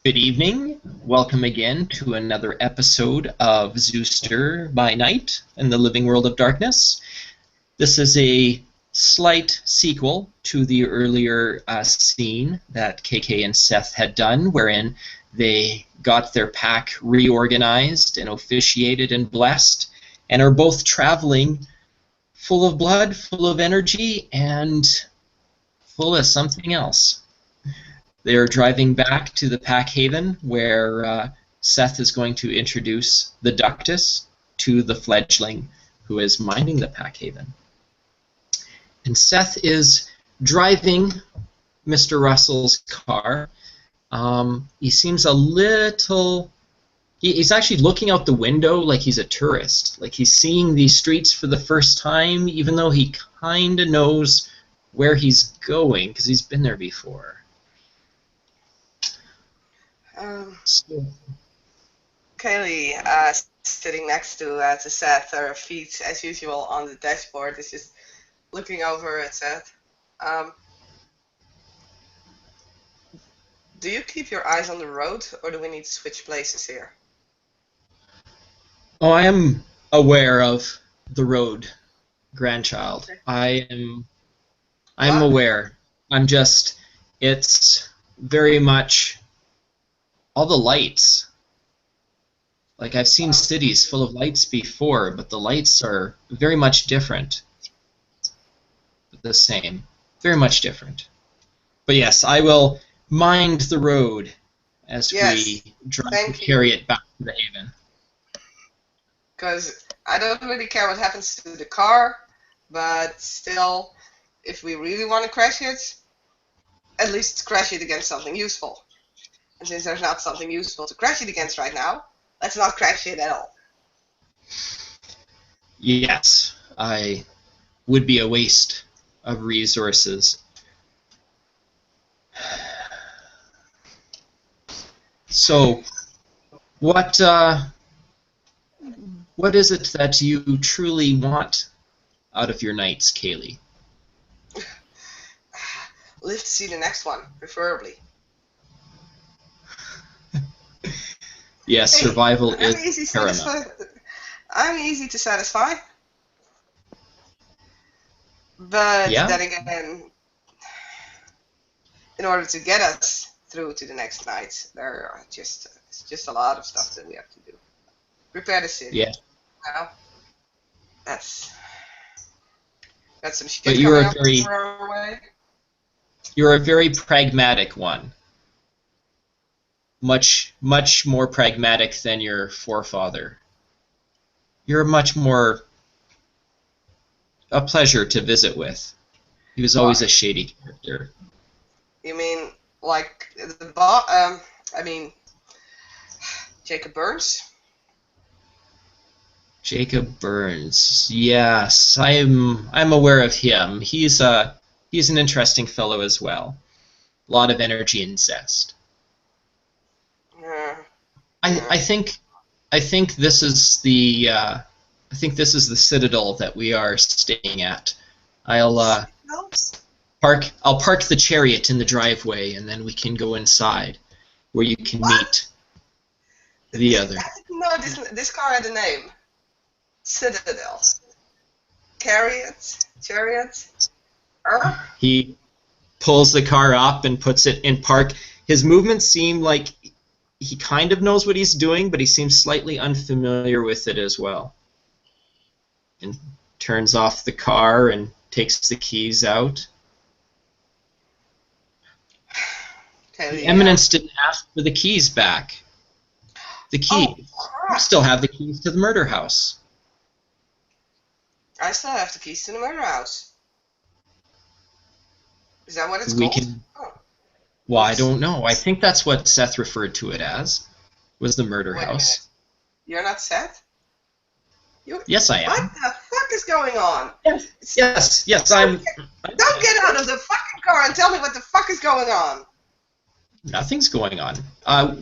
Good evening. Welcome again to another episode of Zooster by Night in the Living World of Darkness. This is a slight sequel to the earlier scene that KK and Seth had done, wherein they got their pack reorganized and officiated and blessed, and are both traveling full of blood, full of energy, and full of something else. They are driving back to the Pack Haven, where Seth is going to introduce the Ductus to the fledgling who is minding the Pack Haven. And Seth is driving Mr. Russell's car. He seems a little... He's actually looking out the window like he's a tourist. Like he's seeing these streets for the first time, even though he kind of knows where he's going, because he's been there before. Kaylee, sitting next to Seth, her feet, as usual, on the dashboard, is just looking over at Seth. Do you keep your eyes on the road, or do we need to switch places here? Oh, I am aware of the road, grandchild. I'm aware. It's very much all the lights. Like, I've seen cities full of lights before, but the lights are very much different. The same. Very much different. But yes, I will mind the road as we drive to carry it back to the Haven. Because I don't really care what happens to the car, but still, if we really want to crash it, at least crash it against something useful. And since there's not something useful to crash it against right now, let's not crash it at all. Yes, I would be a waste of resources. So, what is it that you truly want out of your nights, Kaylee? Live to see the next one, preferably. Yes, hey, survival is paramount. I'm easy to satisfy. But then again, in order to get us through to the next night, there are just a lot of stuff that we have to do. Prepare the city. Yeah. Well, that's some shit. But you're a very pragmatic one. Much more pragmatic than your forefather. You're much more a pleasure to visit with. He was always a shady character. You mean like Jacob Burns? Jacob Burns. Yes, I'm aware of him. He's an interesting fellow as well. A lot of energy and zest. I think this is the citadel that we are staying at. I'll park the chariot in the driveway, and then we can go inside, where you can meet the other. No, this car had a name. Citadel. Chariot. He pulls the car up and puts it in park. His movements seem like he kind of knows what he's doing, but he seems slightly unfamiliar with it as well. And turns off the car and takes the keys out. The Eminence didn't ask for the keys back. The key. You still have the keys to the murder house. I still have the keys to the murder house. Is that what it's called? Well, I don't know. I think that's what Seth referred to it as, was the murder house. You're not Seth? Yes, I am. What the fuck is going on? Yes, I'm... Don't get out of the fucking car and tell me what the fuck is going on. Nothing's going on.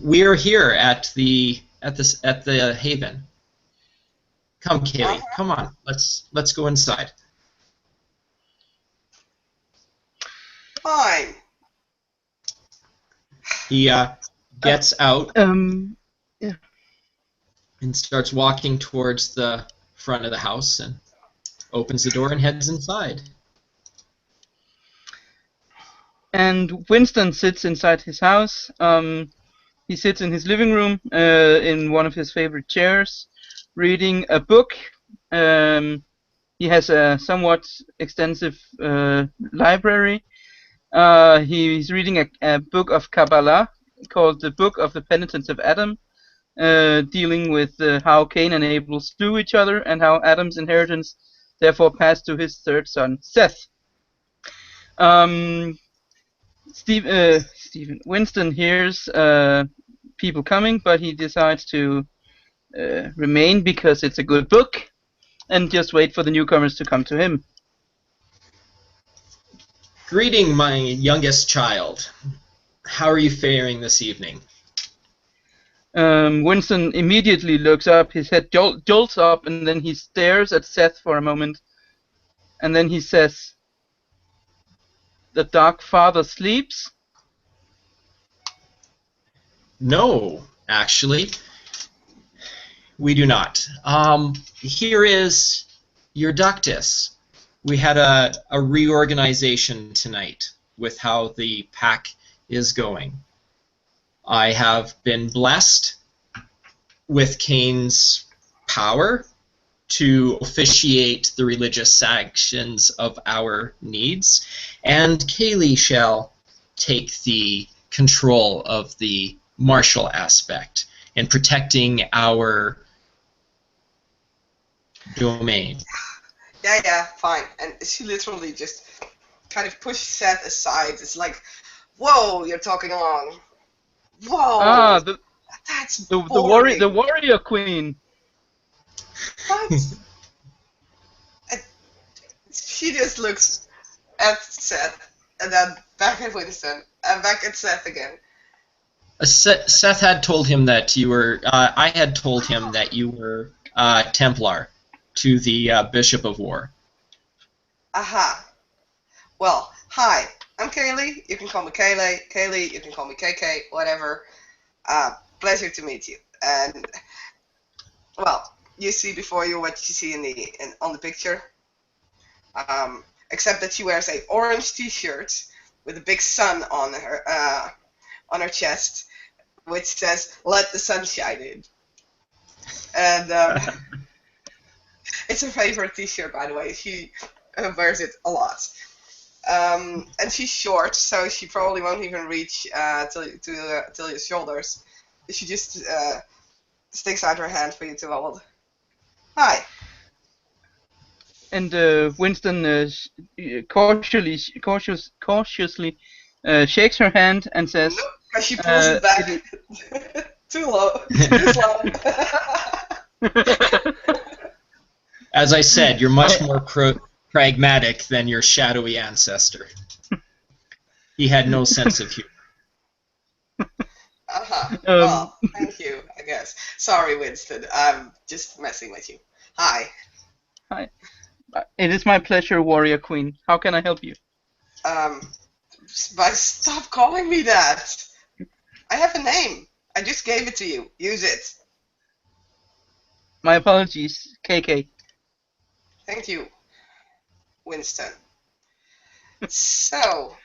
We're here at the Haven. Come, Kaylee. Come on. Let's go inside. Fine. He gets out Yeah. and starts walking towards the front of the house and opens the door and heads inside. And Winston sits inside his house. He sits in his living room in one of his favorite chairs, reading a book. He has a somewhat extensive library. He's reading a book of Kabbalah called the Book of the Penitence of Adam, dealing with how Cain and Abel slew each other and how Adam's inheritance therefore passed to his third son, Seth. Winston hears people coming, but he decides to remain because it's a good book and just wait for the newcomers to come to him. Greeting, my youngest child. How are you faring this evening? Winston immediately looks up, his head jolts up, and then he stares at Seth for a moment, and then he says, "The Dark Father sleeps?" No, actually, we do not. Here is your ductus. We had a reorganization tonight with how the pack is going. I have been blessed with Cain's power to officiate the religious sanctions of our needs, and Kaylee shall take the control of the martial aspect in protecting our domain. Yeah, fine. And she literally just kind of pushed Seth aside. It's like, whoa, you're talking along. Whoa, that's boring. The warrior queen. What? And she just looks at Seth, and then back at Winston, and back at Seth again. Seth had told him that you were. I had told him that you were Templar to the Bishop of War. Aha. Well, hi. I'm Kaylee. You can call me Kaylee. Kaylee, you can call me KK. Whatever. Pleasure to meet you. And well, you see before you what you see on the picture. Except that she wears a orange T-shirt with a big sun on her chest, which says "Let the sun shine in." And it's her favorite T-shirt, by the way. She wears it a lot. And she's short, so she probably won't even reach till your shoulders. She just sticks out her hand for you to hold. Hi. And Winston cautiously shakes her hand and says, Nope, because she pulls it back. Too low. Too slow. As I said, you're much more pragmatic than your shadowy ancestor. He had no sense of humor. Well, thank you, I guess. Sorry, Winston. I'm just messing with you. Hi. Hi. It is my pleasure, warrior queen. How can I help you? But stop calling me that. I have a name. I just gave it to you. Use it. My apologies, KK. Thank you, Winston. So,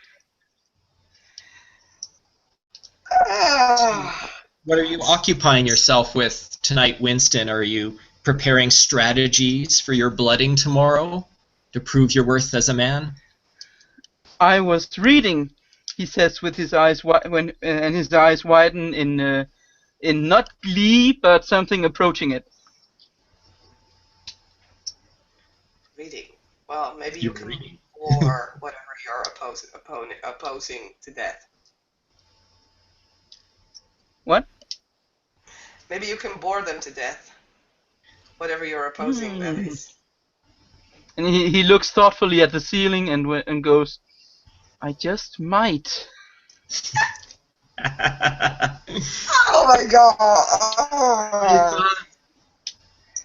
what are you occupying yourself with tonight, Winston? Are you preparing strategies for your blooding tomorrow to prove your worth as a man? I was reading, he says, with his eyes and his eyes widen in not glee, but something approaching it. Reading. Well, maybe you can bore whatever you're opposing to death. What? Maybe you can bore them to death. Whatever you're opposing, that is. And he looks thoughtfully at the ceiling and goes, I just might. Oh my god!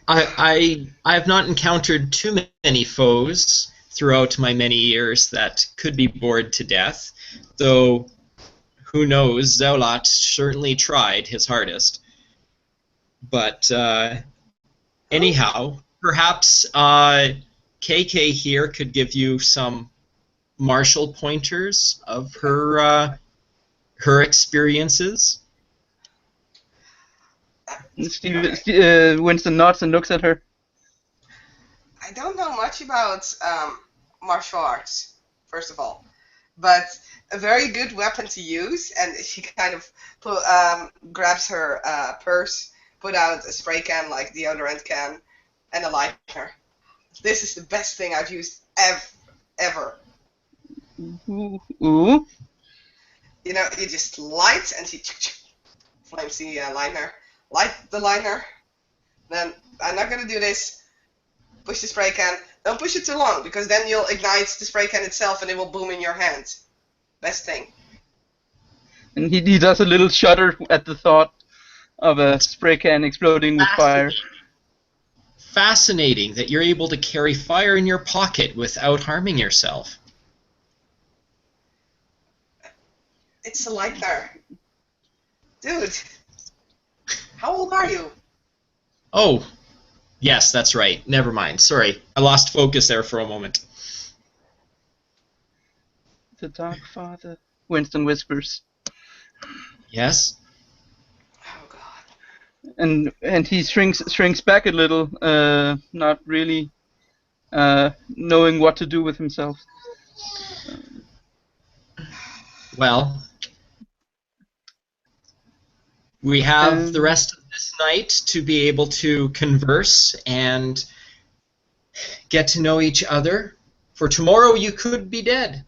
I have not encountered too many foes throughout my many years that could be bored to death, though who knows? Zolot certainly tried his hardest. But anyhow, perhaps KK here could give you some martial pointers of her experiences. Winston nods and looks at her. I don't know much about martial arts, first of all, but a very good weapon to use. And she kind of grabs her purse, put out a spray can like deodorant can, and a lighter. This is the best thing I've used ever. Ooh. You know, you just light and she flames the liner. Light the liner. Then I'm not gonna do this. Push the spray can. Don't push it too long because then you'll ignite the spray can itself and it will boom in your hand. Best thing. And he does a little shudder at the thought of a spray can exploding with fire. Fascinating that you're able to carry fire in your pocket without harming yourself. It's a lighter. Dude, how old are you? Oh, yes, that's right. Never mind. Sorry. I lost focus there for a moment. The Dark Father, Winston whispers. Yes? Oh, God. And he shrinks back a little, not really knowing what to do with himself. Well, we have the rest of this night to be able to converse and get to know each other. For tomorrow you could be dead.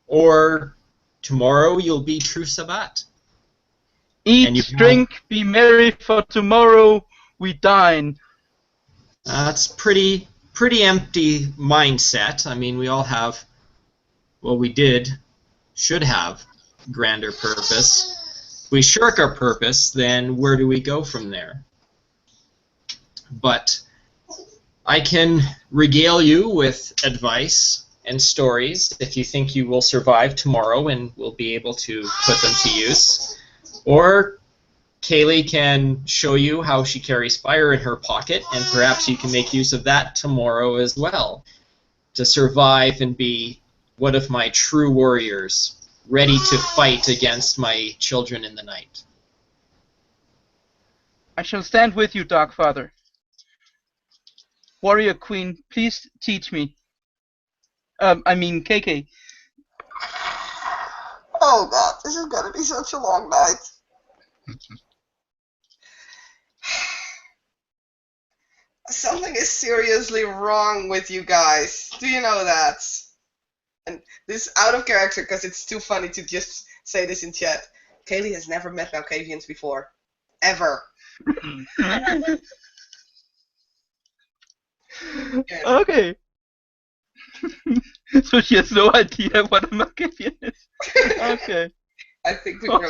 Or tomorrow you'll be true Sabbat. Eat, drink, be merry, for tomorrow we dine. That's pretty empty mindset. I mean, we all have, well, we should have grander purpose. If we shirk our purpose, then where do we go from there? But I can regale you with advice and stories if you think you will survive tomorrow and will be able to put them to use. Or Kaylee can show you how she carries fire in her pocket, and perhaps you can make use of that tomorrow as well to survive and be one of my true warriors, ready to fight against my children in the night. I shall stand with you, Dark Father. Warrior Queen, please teach me. I mean, KK. Oh, God, this is gonna be such a long night. Something is seriously wrong with you guys. Do you know that? And this is out of character because it's too funny to just say this in chat. Kaylee has never met Malkavians before. Ever. Okay. So she has no idea what a Malkavian is. Okay. I think we were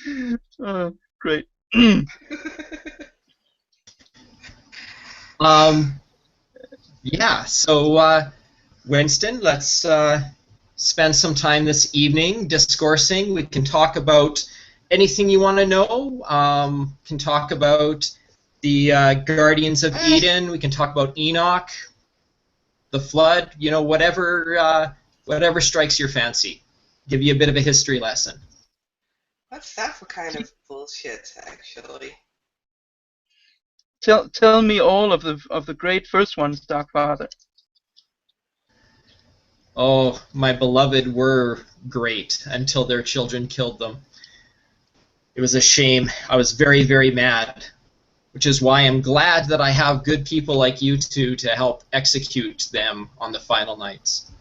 okay. Great. Yeah, so Winston, let's spend some time this evening discoursing. We can talk about anything you want to know. Can talk about the Guardians of Eden. We can talk about Enoch, the Flood. You know, whatever strikes your fancy. Give you a bit of a history lesson. What's that for kind of bullshit, actually? Tell me all of the great first ones, Dark Father. Oh, my beloved were great until their children killed them. It was a shame. I was very, very mad, which is why I'm glad that I have good people like you two to help execute them on the final nights.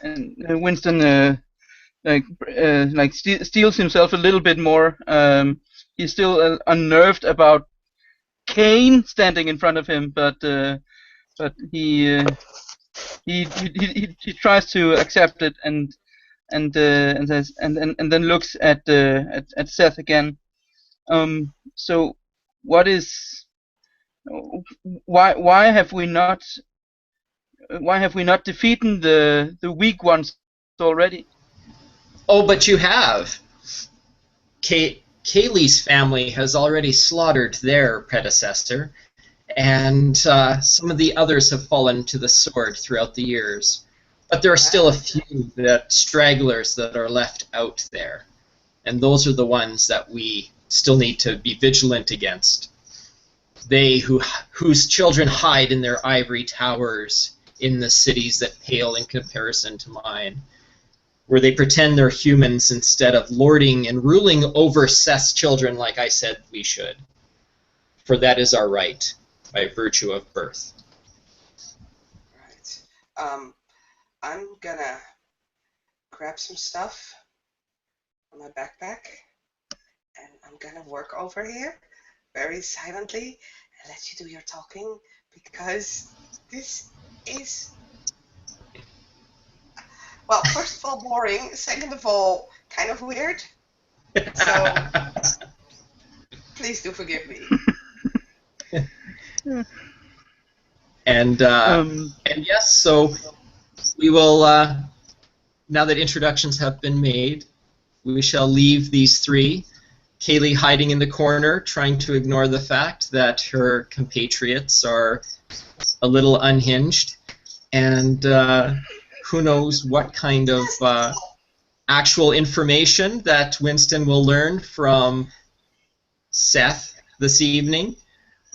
And Winston steels himself a little bit more. He's still unnerved about Cain standing in front of him, but he tries to accept it and says and then looks at Seth again. So what is why have we not why have we not defeated the weak ones already? Oh, but you have. Kaylee's family has already slaughtered their predecessor, and some of the others have fallen to the sword throughout the years. But there are still a few stragglers that are left out there, and those are the ones that we still need to be vigilant against. They whose children hide in their ivory towers in the cities that pale in comparison to mine, where they pretend they're humans instead of lording and ruling over Seth's children like I said we should. For that is our right, by virtue of birth. Right. I'm gonna grab some stuff from my backpack, and I'm gonna work over here very silently and let you do your talking, because this is, well, first of all, boring, second of all, kind of weird. So please do forgive me. And yes, so we will, now that introductions have been made, we shall leave these three. Kaylee hiding in the corner, trying to ignore the fact that her compatriots are a little unhinged, and who knows what kind of actual information that Winston will learn from Seth this evening.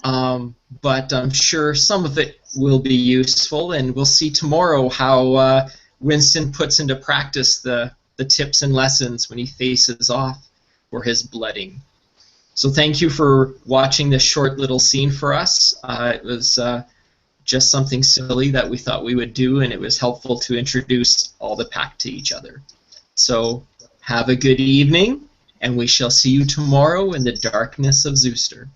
But I'm sure some of it will be useful, and we'll see tomorrow how Winston puts into practice the tips and lessons when he faces off for his blooding. So thank you for watching this short little scene for us. It was just something silly that we thought we would do, and it was helpful to introduce all the pack to each other. So have a good evening, and we shall see you tomorrow in the darkness of Zooster.